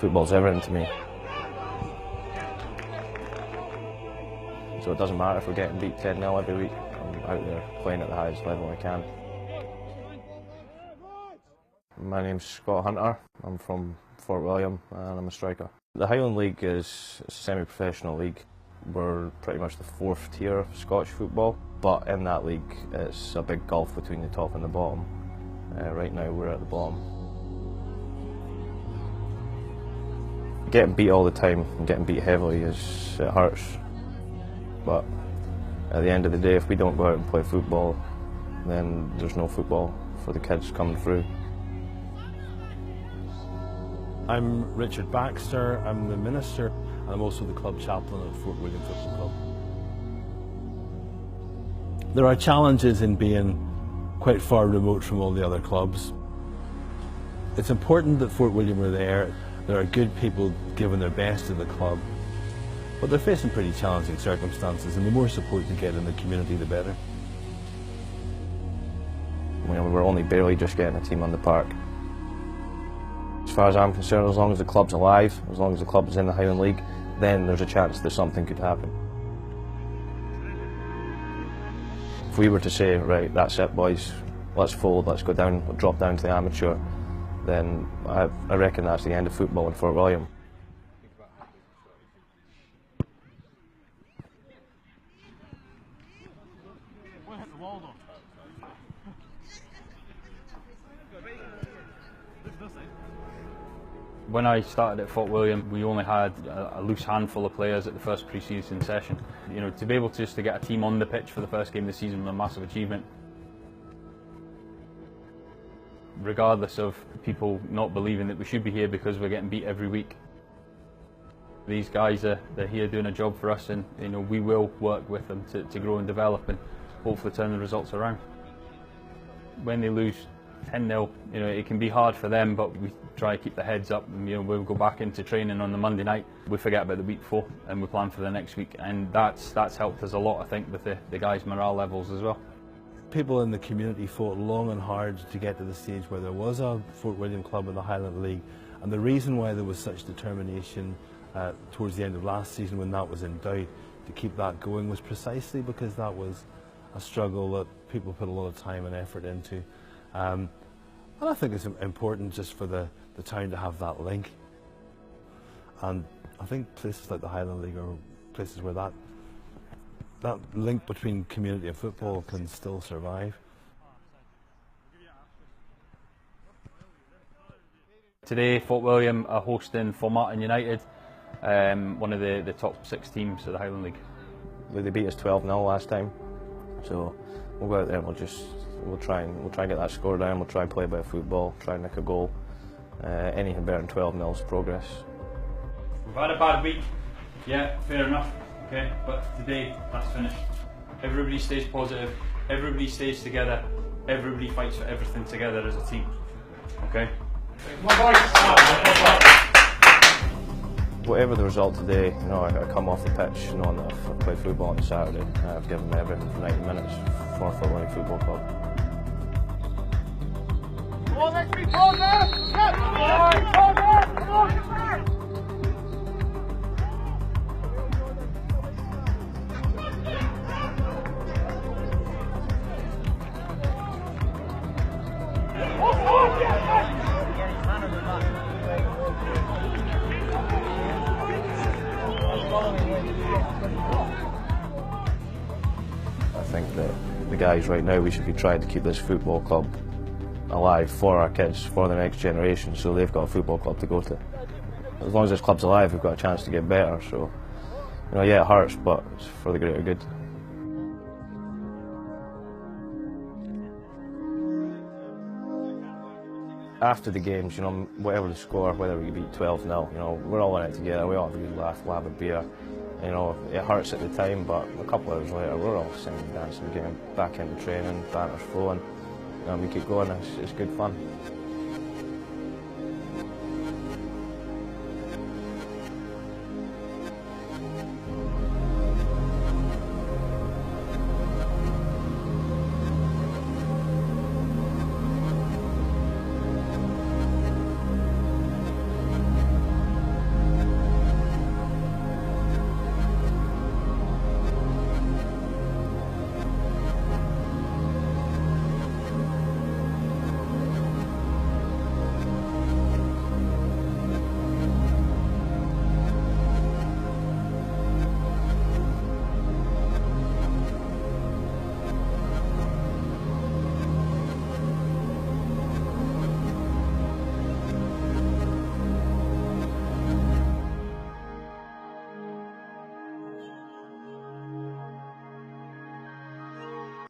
Football's everything to me. So it doesn't matter if we're getting beat 10-0 every week. I'm out there playing at the highest level I can. My name's Scott Hunter. I'm from Fort William and I'm a striker. The Highland League is a semi-professional league. We're pretty much the fourth tier of Scottish football, but in that league it's a big gulf between the top and the bottom. Right now we're at the bottom. Getting beat all the time and getting beat heavily it hurts. But at the end of the day, if we don't go out and play football, then there's no football for the kids coming through. I'm Richard Baxter, I'm the minister, and I'm also the club chaplain at Fort William Football Club. There are challenges in being quite far remote from all the other clubs. It's important that Fort William are there. There are good people giving their best to the club, but they're facing pretty challenging circumstances, and the more support they get in the community, the better. We're only barely just getting a team on the park. As far as I'm concerned, as long as the club's alive, as long as the club is in the Highland League, then there's a chance that something could happen. If we were to say, right, that's it boys, let's fold, let's go down, we'll drop down to the amateur, then I reckon that's the end of football in Fort William. When I started at Fort William, we only had a loose handful of players at the first pre-season session. You know, to be able to get a team on the pitch for the first game of the season was a massive achievement. Regardless of people not believing that we should be here because we're getting beat every week. These guys they're here doing a job for us, and you know, we will work with them to grow and develop and hopefully turn the results around. When they lose 10-0, you know, it can be hard for them, but we try to keep the heads up, and you know, we'll go back into training on the Monday night. We forget about the week before and we plan for the next week, and that's helped us a lot, I think, with the guys' morale levels as well. People in the community fought long and hard to get to the stage where there was a Fort William club in the Highland League, and the reason why there was such determination towards the end of last season, when that was in doubt, to keep that going was precisely because that was a struggle that people put a lot of time and effort into. And I think it's important just for the town to have that link. And I think places like the Highland League are places where that link between community and football can still survive. Today, Fort William are hosting Formartine United, one of the top 6 teams of the Highland League. They beat us 12-0 last time, so we'll go out there and we'll try and get that score down. We'll try and play a bit of football, try and nick a goal. Anything better than 12-0 is progress. We've had a bad week, yeah, fair enough, okay, but today that's finished. Everybody stays positive, everybody stays together, everybody fights for everything together as a team, okay? Whatever the result today, you know, I come off the pitch knowing that I've played football on Saturday. I've given them everything for 90 minutes for Fort William Football Club. I think that the guys right now, we should be trying to keep this football club alive for our kids, for the next generation, so they've got a football club to go to. As long as this club's alive, we've got a chance to get better, so, you know, yeah, it hurts, but it's for the greater good. After the games, you know, whatever the score, whether we beat 12-0, you know, we're all in it together, we all have a good laugh, we'll have a beer. You know, it hurts at the time, but a couple of hours later, we're all singing, dancing, getting back into training, banners flowing, and we keep going, it's good fun.